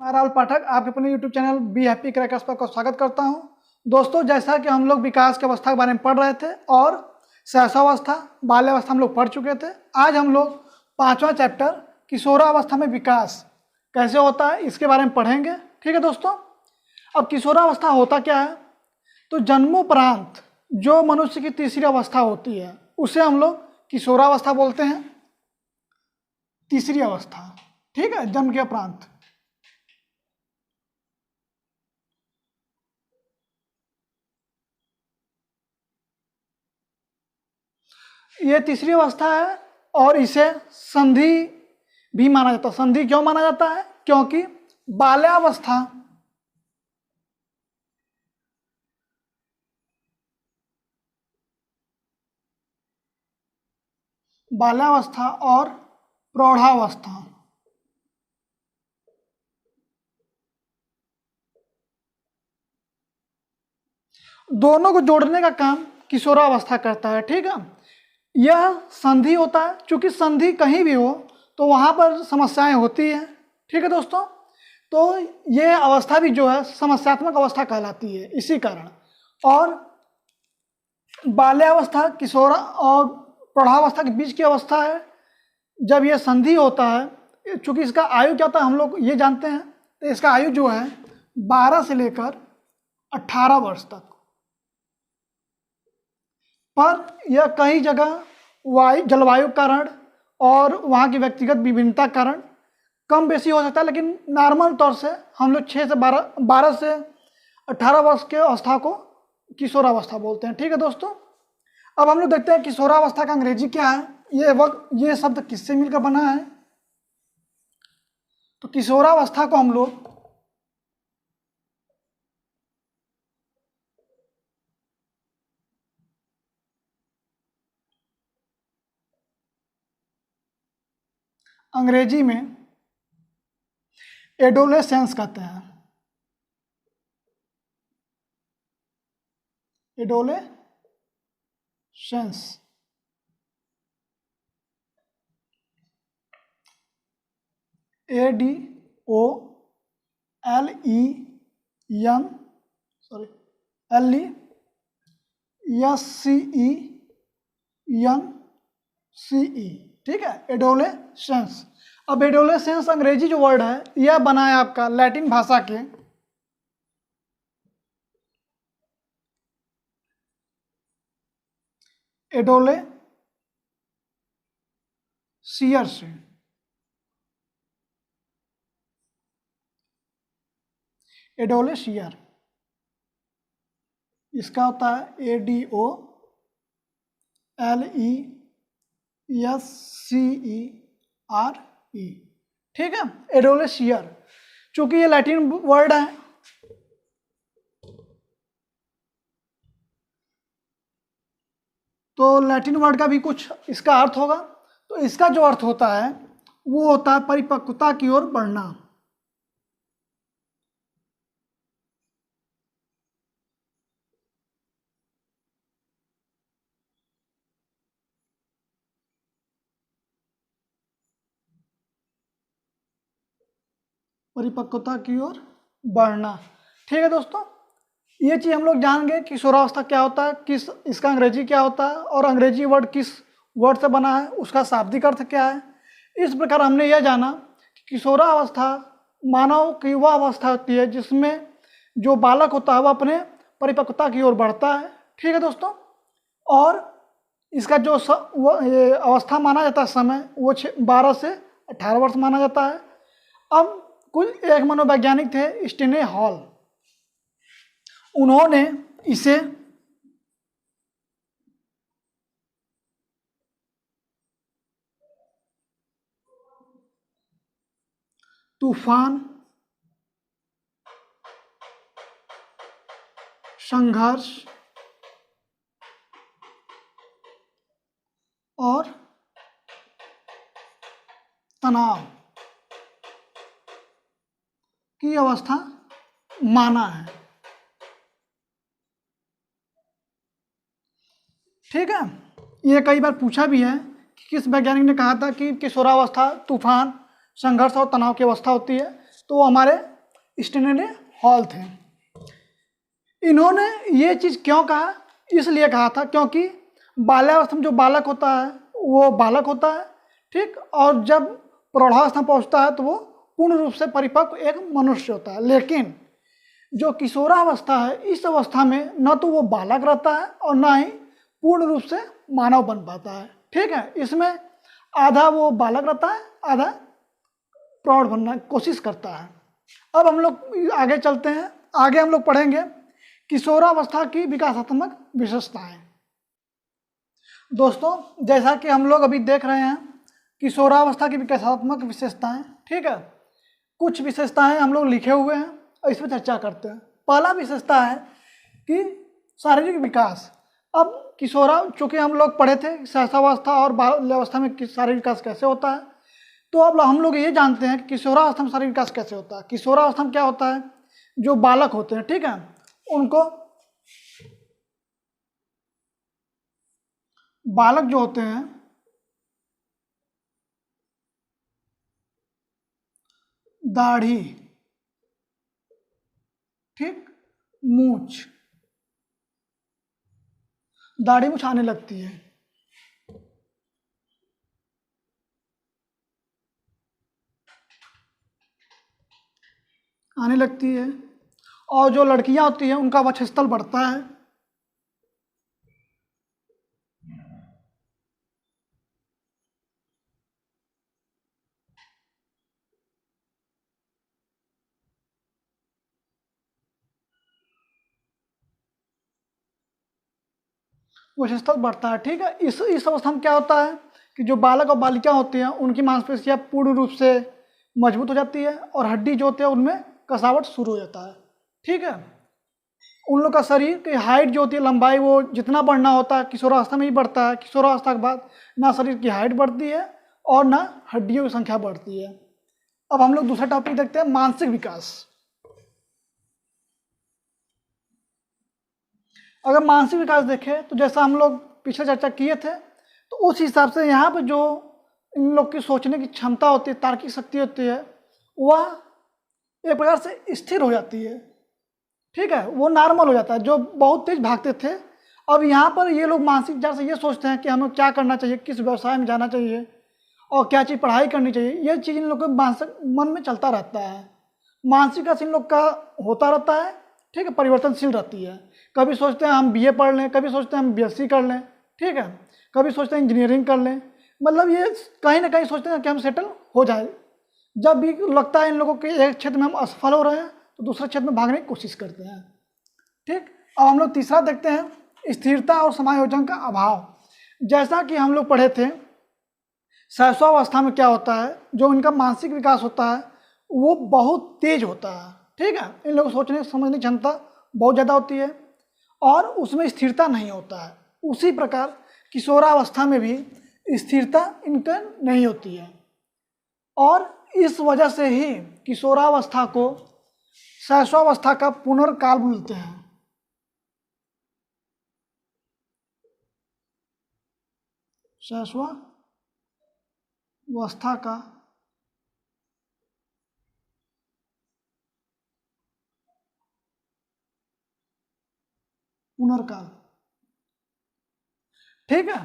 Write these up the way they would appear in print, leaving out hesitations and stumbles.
राहुल पाठक आपके अपने YouTube channel be happy crackers पर स्वागत करता हूं। दोस्तों, जैसा कि हम लोग विकास की अवस्था के बारे में पढ़ रहे थे और शैशवावस्था बाल्यावस्था हम लोग पढ़ चुके थे। आज हम लोग 5वां चैप्टर किशोरावस्था में विकास कैसे होता है इसके बारे में पढ़ेंगे। ठीक है दोस्तों, अब किशोरावस्था होता क्या है? तो जन्मोपरांत जो मनुष्य की तीसरी अवस्था होती है उसे हम लोग किशोरावस्था बोलते हैं। तीसरी अवस्था, ठीक है, जन्म के उपरांत। ये तीसरी अवस्था है और इसे संधि भी माना जाता है। संधि क्यों माना जाता है? क्योंकि बाल्यावस्था और प्रौढ़ावस्था दोनों को जोड़ने का काम किशोरावस्था करता है। ठीक है, यह संधि होता है। चूंकि संधि कहीं भी हो तो वहाँ पर समस्याएं होती हैं। ठीक है दोस्तों, तो ये अवस्था भी जो है समस्यात्मक अवस्था कहलाती है इसी कारण। और बाल्यावस्था किशोरा और प्रौढ़ावस्था के बीच की अवस्था है जब यह संधि होता है। चूंकि इसका आयु क्या होता है हम लोग ये जानते हैं, तो इसका आयु जो है 12 से लेकर 18 वर्ष तक। पर यह कई जगह जलवायु कारण और वहाँ की व्यक्तिगत विभिन्नता कारण कम बेसी हो सकता है, लेकिन नॉर्मल तौर से हम लोग 12 से 18 वर्ष के अवस्था को किशोरावस्था बोलते हैं। ठीक है दोस्तों, अब हम लोग देखते हैं किशोरावस्था का अंग्रेजी क्या है। ये शब्द किससे मिलकर बना है? तो किशोरावस्था को हम लोग अंग्रेजी में एडोलेसेंस कहते हैं। Adolescence, ADOLENSCENCE। ठीक है, एडोलेसेंस। अब एडोलेसेंस अंग्रेजी जो वर्ड है यह बना है आपका लैटिन भाषा के एडोलेसियर से। एडोलेसियर इसका होता है ADOLESCERE। ठीक है, एडोलेसियर। चूंकि ये लैटिन वर्ड है तो लैटिन वर्ड का भी कुछ इसका अर्थ होगा। तो इसका जो अर्थ होता है वो होता है परिपक्वता की ओर बढ़ना। परिपक्वता की ओर बढ़ना। ठीक है दोस्तों, ये चीज़ हम लोग जान गए किशोरावस्था क्या होता है, इसका अंग्रेजी क्या होता है और अंग्रेजी वर्ड किस वर्ड से बना है, उसका शाब्दिक अर्थ क्या है। इस प्रकार हमने यह जाना कि किशोरावस्था मानव की वह अवस्था होती है जिसमें जो बालक होता है वह अपने परिपक्वता की ओर बढ़ता है। ठीक है दोस्तों, और इसका जो ये अवस्था माना जाता है समय वो 12 से 18 वर्ष माना जाता है। अब एक मनोवैज्ञानिक थे स्टेने हॉल, उन्होंने इसे तूफान, संघर्ष और तनाव की अवस्था माना है। ठीक है, ये कई बार पूछा भी है कि किस वैज्ञानिक ने कहा था कि किशोरावस्था तूफान, संघर्ष और तनाव की अवस्था होती है। तो वो हमारे स्टैनले हॉल थे। इन्होंने ये चीज़ क्यों कहा? इसलिए कहा था क्योंकि बाल्यावस्था में जो बालक होता है वो बालक होता है, ठीक, और जब प्रौढ़ावस्था पहुंचता है तो वो पूर्ण रूप से परिपक्व एक मनुष्य होता है। लेकिन जो किशोरावस्था है, इस अवस्था में न तो वो बालक रहता है और न ही पूर्ण रूप से मानव बन पाता है, ठीक है। इसमें आधा वो बालक रहता है, आधा प्रौढ़ बनना कोशिश करता है। अब हम लोग आगे चलते हैं, आगे हम लोग पढ़ेंगे किशोरावस्था की विकासात्मक विशेषताएं। दोस्तों, जैसा कि हम लोग अभी देख रहे हैं किशोरावस्था की विकासात्मक विशेषताएं, ठीक है, कुछ विशेषताएं हम लोग लिखे हुए हैं और इस पर चर्चा करते हैं। पहला विशेषता है कि शारीरिक विकास। अब चूँकि हम लोग पढ़े थे शैशवावस्था और बाल्यावस्था में शारीरिक विकास कैसे होता है, तो अब हम लोग ये जानते हैं कि किशोरावस्था में शारीरिक विकास कैसे होता है। किशोरावस्था में क्या होता है, जो बालक होते हैं, ठीक है, उनको बालक जो होते हैं दाढ़ी, ठीक, मूछ, दाढ़ी मूछ आने लगती है, और जो लड़कियां होती हैं उनका वक्षस्थल बढ़ता है, वक्षस्थल बढ़ता है, ठीक है। इस अवस्था में क्या होता है कि जो बालक और बालिका होती हैं उनकी मांसपेशियां पूर्ण रूप से मजबूत हो जाती है और हड्डी जो होती है उनमें कसावट शुरू हो जाता है, ठीक है। उन लोग का शरीर की हाइट जो होती है, लंबाई, वो जितना बढ़ना होता है किशोरावस्था में ही बढ़ता है। किशोरावस्था के बाद ना शरीर की हाइट बढ़ती है और ना हड्डियों की संख्या बढ़ती है। अब हम लोग दूसरा टॉपिक देखते हैं, मानसिक विकास। अगर मानसिक विकास देखें तो जैसा हम लोग पिछले चर्चा किए थे, तो उस हिसाब से यहाँ पर जो इन लोग की सोचने की क्षमता होती है, तार्किक शक्ति होती है, वह एक प्रकार से स्थिर हो जाती है, ठीक है, वो नॉर्मल हो जाता है। जो बहुत तेज भागते थे, अब यहाँ पर ये लोग मानसिक विचार से ये सोचते हैं कि हमें क्या करना चाहिए, किस व्यवसाय में जाना चाहिए और क्या चीज़ पढ़ाई करनी चाहिए। ये चीज़ इन लोग के मानसिक मन में चलता रहता है। मानसिक विकास इन लोग का होता रहता है, ठीक है, परिवर्तनशील रहती है। कभी सोचते हैं हम बीए पढ़ लें, कभी सोचते हैं हम बीएससी कर लें, ठीक है, कभी सोचते हैं इंजीनियरिंग कर लें, मतलब ये कहीं ना कहीं सोचते हैं कि हम सेटल हो जाए। जब भी लगता है इन लोगों के एक क्षेत्र में हम असफल हो रहे हैं तो दूसरे क्षेत्र में भागने की कोशिश करते हैं, ठीक। अब हम लोग तीसरा देखते हैं, स्थिरता और समायोजन का अभाव। जैसा कि हम लोग पढ़े थे शैशवावस्था में क्या होता है, जो इनका मानसिक विकास होता है वो बहुत तेज होता है, ठीक है, इन लोगों को सोचने समझने की क्षमता बहुत ज़्यादा होती है और उसमें स्थिरता नहीं होता है। उसी प्रकार किशोरावस्था में भी स्थिरता इनका नहीं होती है और इस वजह से ही किशोरावस्था को शैशवावस्था का पुनर्काल बोलते हैं। शैशवावस्था का पुनर्काल, ठीक है।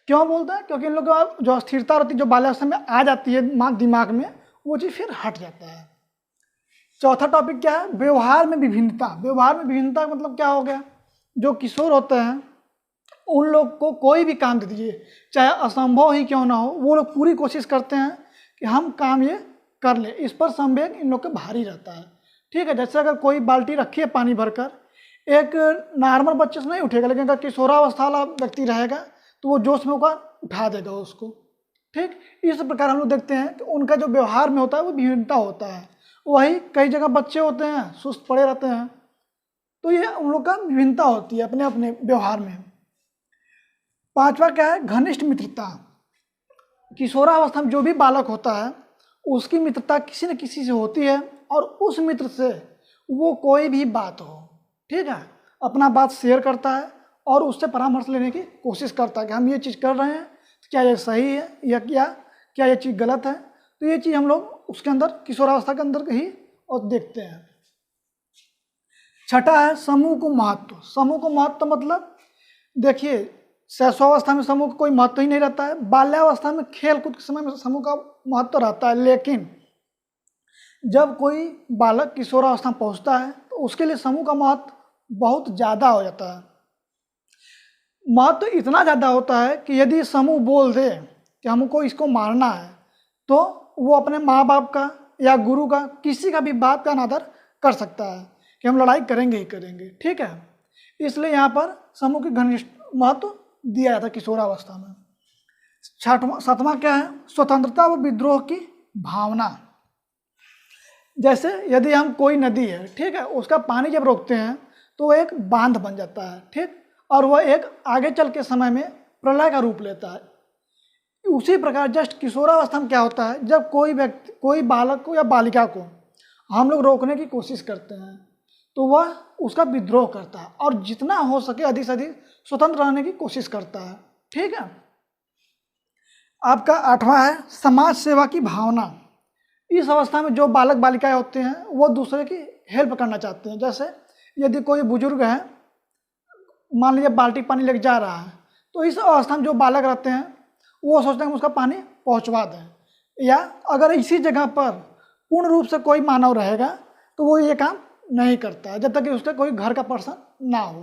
क्यों बोलते हैं? क्योंकि इन लोगों का जो स्थिरता रहती है, जो बाल्यावस्था में आ जाती है दिमाग में, वो चीज़ फिर हट जाता है। चौथा टॉपिक क्या है? व्यवहार में विभिन्नता। व्यवहार में विभिन्नता का मतलब क्या हो गया? जो किशोर होते हैं उन लोग को कोई भी काम दे दीजिए, चाहे असंभव ही क्यों ना हो, वो लोग पूरी कोशिश करते हैं कि हम काम ये कर ले। इस पर संवेग इन लोग का भारी रहता है, ठीक है। जैसे अगर कोई बाल्टी रखी है पानी भरकर, एक नॉर्मल बच्चे से नहीं उठेगा, लेकिन अगर किशोरावस्था वाला व्यक्ति रहेगा तो वो जोश में होकर उठा देगा उसको, ठीक। इस प्रकार हम लोग देखते हैं कि उनका जो व्यवहार में होता है वो विभिन्नता होता है। वही कई जगह बच्चे होते हैं सुस्त पड़े रहते हैं, तो ये उन लोग का विभिन्नता होती है अपने अपने व्यवहार में। पांचवा क्या है? घनिष्ठ मित्रता। किशोरावस्था में जो भी बालक होता है उसकी मित्रता किसी न किसी से होती है और उस मित्र से वो कोई भी बात हो, ठीक है, अपना बात शेयर करता है और उससे परामर्श लेने की कोशिश करता है कि हम ये चीज़ कर रहे हैं, क्या ये सही है या क्या ये चीज़ गलत है। तो ये चीज़ हम लोग उसके अंदर किशोरावस्था के अंदर ही और देखते हैं। छठा है समूह को महत्व। समूह को महत्व मतलब देखिए, शैशवावस्था में समूह का कोई महत्व ही नहीं रहता है। बाल्यावस्था में खेल कूद के समय में समूह का महत्व रहता है, लेकिन जब कोई बालक किशोरावस्था में पहुंचता है तो उसके लिए समूह का महत्व बहुत ज़्यादा हो जाता है। महत्व इतना ज़्यादा होता है कि यदि समूह बोल दे कि हमको इसको मारना है, तो वो अपने माँ बाप का या गुरु का किसी का भी बात का अनादर कर सकता है कि हम लड़ाई करेंगे ही करेंगे, ठीक है। इसलिए यहाँ पर समूह की घनिष्ठ महत्व दिया जाता है किशोरावस्था में। सातवां क्या है, स्वतंत्रता व विद्रोह की भावना। जैसे यदि हम कोई नदी है, ठीक है, उसका पानी जब रोकते हैं तो वो एक बांध बन जाता है, ठीक, और वह एक आगे चल के समय में प्रलय का रूप लेता है। उसी प्रकार जस्ट किशोरावस्था में क्या होता है, जब कोई व्यक्ति, कोई बालक को या बालिका को हम लोग रोकने की कोशिश करते हैं तो वह उसका विद्रोह करता है और जितना हो सके अधिक से अधिक स्वतंत्र रहने की कोशिश करता है, ठीक है। आपका आठवां है समाज सेवा की भावना। इस अवस्था में जो बालक बालिकाएं होते हैं वो दूसरे की हेल्प करना चाहते हैं। जैसे यदि कोई बुजुर्ग है, मान लीजिए बाल्टी पानी लेके जा रहा है, तो इस अवस्था में जो बालक रहते हैं वो सोचते हैं कि उसका पानी पहुंचवा दें, या अगर इसी जगह पर पूर्ण रूप से कोई मानव रहेगा तो वो ये काम नहीं करता है जब तक कि उसका कोई घर का पर्सन ना हो।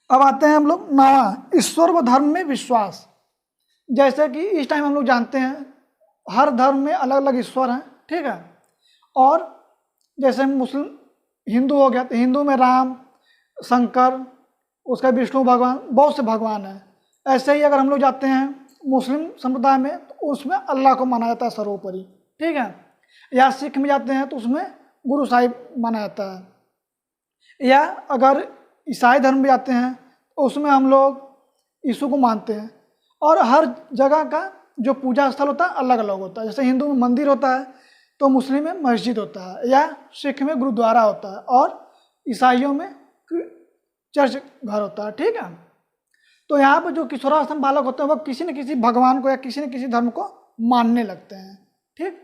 अब आते हैं हम लोग नवा, ईश्वर व धर्म में विश्वास। जैसे कि इस टाइम हम लोग जानते हैं हर धर्म में अलग अलग ईश्वर हैं, ठीक है। और जैसे मुस्लिम हिंदू हो गया तो हिंदू में राम, शंकर, उसका विष्णु भगवान, बहुत से भगवान हैं। ऐसे ही अगर हम लोग जाते हैं मुस्लिम संप्रदाय में तो उसमें अल्लाह को माना जाता है सर्वोपरि, ठीक है। या सिख में जाते हैं तो उसमें गुरु साहिब माना जाता है। या अगर ईसाई धर्म में जाते हैं तो उसमें हम लोग यीशु को मानते हैं। और हर जगह का जो पूजा स्थल होता है अलग अलग होता है। जैसे हिंदू में मंदिर होता है तो मुस्लिम में मस्जिद होता है, या सिख में गुरुद्वारा होता है, और ईसाइयों में चर्च घर होता है, ठीक है। तो यहाँ पर जो किशोरावस्था में बालक होते हैं वो किसी न किसी भगवान को या किसी न किसी धर्म को मानने लगते हैं, ठीक।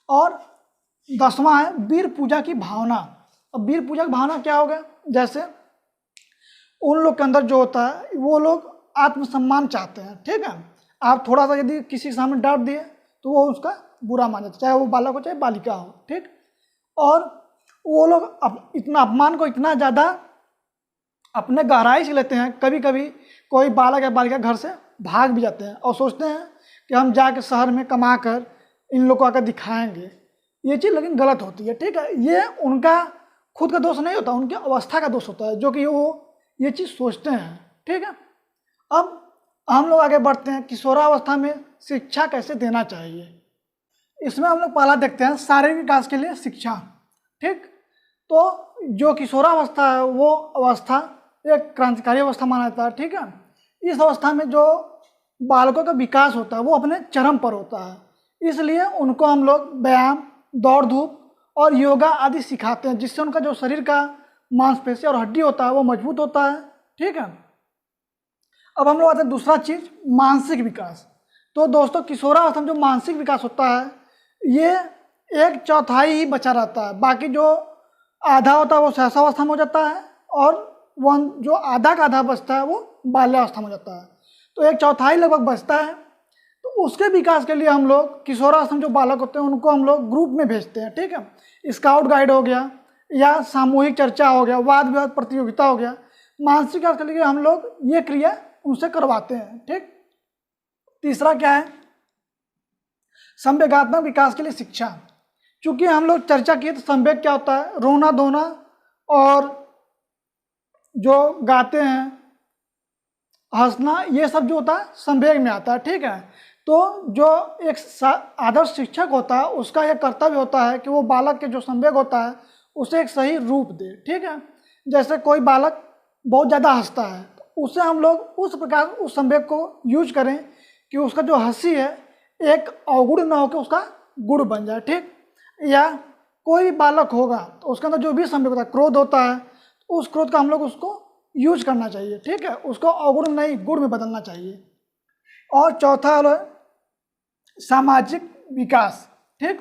और 10वां है वीर पूजा की भावना। अब वीर पूजा की भावना क्या होगा, जैसे उन लोग के अंदर जो होता है वो लोग आत्मसम्मान चाहते हैं, ठीक है। आप थोड़ा सा यदि किसी के सामने डांट दिए तो वो उसका बुरा मान जाता है, चाहे वो बालक हो चाहे बालिका हो, ठीक। और वो लोग इतना अपमान को इतना ज़्यादा अपने गहराई से लेते हैं, कभी कभी कोई बालक या बालिका घर से भाग भी जाते हैं और सोचते हैं कि हम जाके शहर में कमा कर इन लोग को आकर दिखाएंगे। ये चीज़ लेकिन गलत होती है, ठीक है। ये उनका खुद का दोष नहीं होता, उनकी अवस्था का दोष होता है जो कि वो ये चीज़ सोचते हैं, ठीक है। अब हम लोग आगे बढ़ते हैं, किशोरावस्था में शिक्षा कैसे देना चाहिए। इसमें हम लोग पहला देखते हैं शारीरिक विकास के लिए शिक्षा, ठीक। तो जो किशोरावस्था है वो अवस्था एक क्रांतिकारी अवस्था माना जाता है, ठीक है। इस अवस्था में जो बालकों का विकास होता है वो अपने चरम पर होता है, इसलिए उनको हम लोग व्यायाम, दौड़ धूप और योगा आदि सिखाते हैं, जिससे उनका जो शरीर का मांसपेशी और हड्डी होता है वो मजबूत होता है, ठीक है। अब हम लोग आते हैं दूसरा चीज, मानसिक विकास। तो दोस्तों किशोरावस्था में जो मानसिक विकास होता है ये 1/4 ही बचा रहता है, बाकी जो आधा होता है वो शैशवावस्था में हो जाता है, और वो जो आधा का आधा बचता है वो बाल्यावस्था में हो जाता है। तो 1/4 लगभग बचता है। तो उसके विकास के लिए हम लोग किशोरावस्था में जो बालक होते हैं उनको हम लोग ग्रुप में भेजते हैं, ठीक है। स्काउट गाइड हो गया, या सामूहिक चर्चा हो गया, वाद विवाद प्रतियोगिता हो गया। मानसिक विकास के लिए हम लोग ये क्रिया उनसे करवाते हैं, ठीक। तीसरा क्या है, संवेगात्मक विकास के लिए शिक्षा। चूंकि हम लोग चर्चा किए तो संवेग क्या होता है, रोना धोना, और जो गाते हैं हंसना, ये सब जो होता है संवेग में आता है, ठीक है। तो जो एक आदर्श शिक्षक होता है उसका यह कर्तव्य होता है कि वो बालक के जो संवेग होता है उसे एक सही रूप दे, ठीक है। जैसे कोई बालक बहुत ज़्यादा हंसता है तो उसे हम लोग उस प्रकार उस संवेग को यूज करें कि उसका जो हंसी है एक अवगुण ना होकर उसका गुण बन जाए, ठीक। या कोई भी बालक होगा तो उसके अंदर जो भी संवेग होता है, क्रोध होता है, तो उस क्रोध का हम लोग उसको यूज करना चाहिए, ठीक है। उसको अवगुण नहीं गुण में बदलना चाहिए। और चौथा है सामाजिक विकास, ठीक।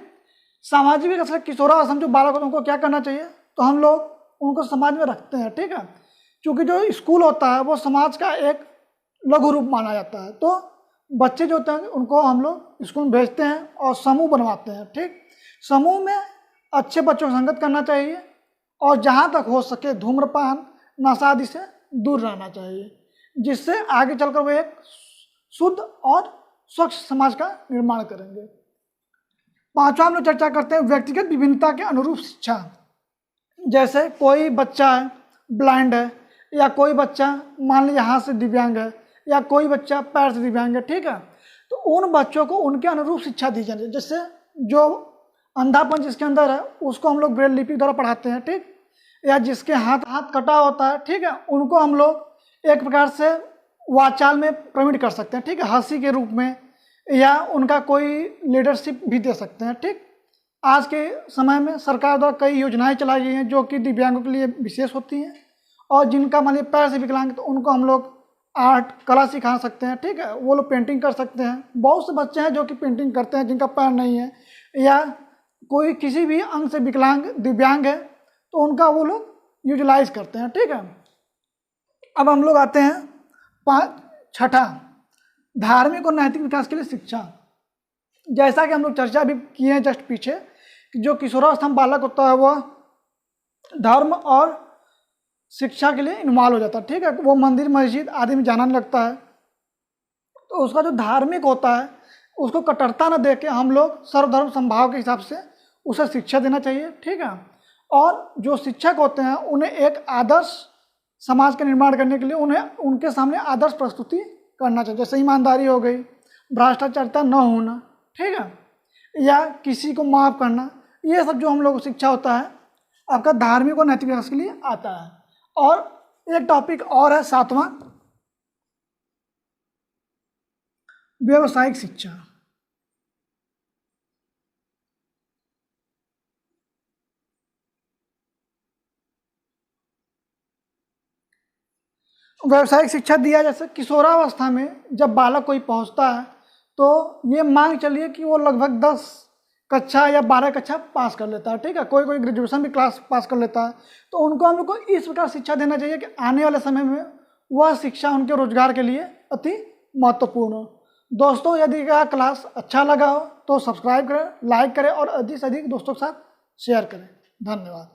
सामाजिक विकास किशोरावस्था जो बालक होते हैं उनको क्या करना चाहिए, तो हम लोग उनको समाज में रखते हैं, ठीक है। क्योंकि जो स्कूल होता है वो समाज का एक लघु रूप माना जाता है, तो बच्चे जो होते हैं उनको हम लोग स्कूल में भेजते हैं और समूह बनवाते हैं, ठीक। समूह में अच्छे बच्चों की संगत करना चाहिए और जहाँ तक हो सके धूम्रपान नशा आदि से दूर रहना चाहिए, जिससे आगे चलकर वो एक शुद्ध और स्वच्छ समाज का निर्माण करेंगे। पांचवा हम लोग चर्चा करते हैं व्यक्तिगत विभिन्नता के अनुरूप शिक्षा। जैसे कोई बच्चा है ब्लाइंड है, या कोई बच्चा मान लीजिए हाथ से दिव्यांग है, या कोई बच्चा पैर से दिव्यांग है, ठीक है। तो उन बच्चों को उनके अनुरूप शिक्षा दी जाती है। जैसे जो अंधापन जिसके अंदर है उसको हम लोग ब्रेल लिपि द्वारा पढ़ाते हैं, ठीक। या जिसके हाथ कटा होता है, ठीक है, उनको हम लोग एक प्रकार से वाचाल में प्रवीण कर सकते हैं, ठीक है, हंसी के रूप में, या उनका कोई लीडरशिप भी दे सकते हैं, ठीक। आज के समय में सरकार द्वारा कई योजनाएं चलाई गई हैं जो कि दिव्यांगों के लिए विशेष होती हैं, और जिनका मान लीजिए पैर से विकलांग तो उनको हम लोग आर्ट कला सिखा सकते हैं, ठीक है। वो लोग पेंटिंग कर सकते हैं। बहुत से बच्चे हैं जो कि पेंटिंग करते हैं जिनका पैर नहीं है, या कोई किसी भी अंग से विकलांग दिव्यांग है तो उनका वो लोग यूटिलाइज करते हैं, ठीक है। अब हम लोग आते हैं छठा, धार्मिक और नैतिक विकास के लिए शिक्षा। जैसा कि हम लोग चर्चा भी किए हैं जस्ट पीछे कि जो किशोरावस्था में बालक होता है वह धर्म और शिक्षा के लिए इन्वॉल्व हो जाता है, ठीक है। वो मंदिर मस्जिद आदि में जाना लगता है, तो उसका जो धार्मिक होता है उसको कट्टरता न दे के हम लोग सर्वधर्म समभाव के हिसाब से उसे शिक्षा देना चाहिए, ठीक है। और जो शिक्षक होते हैं उन्हें एक आदर्श समाज का निर्माण करने के लिए उन्हें उनके सामने आदर्श प्रस्तुति करना चाहिए। जैसे ईमानदारी हो गई, भ्रष्टाचारिता न होना, ठीक है, या किसी को माफ़ करना, ये सब जो हम लोग को शिक्षा होता है आपका धार्मिक और नैतिक विकास के लिए आता है। और एक टॉपिक और है सातवां, व्यावसायिक शिक्षा। व्यावसायिक शिक्षा दिया जैसे किशोरावस्था में जब बालक कोई पहुंचता है तो ये मांग चलिए कि वो लगभग 10 कक्षा या 12 कक्षा पास कर लेता है, ठीक है। कोई कोई ग्रेजुएशन भी क्लास पास कर लेता है। तो उनको हम लोग को इस प्रकार शिक्षा देना चाहिए कि आने वाले समय में वह शिक्षा उनके रोजगार के लिए अति महत्वपूर्ण हो। दोस्तों, यदि यह क्लास अच्छा लगा हो तो सब्सक्राइब करें, लाइक करें और अधिक से अधिक दोस्तों के साथ शेयर करें। धन्यवाद।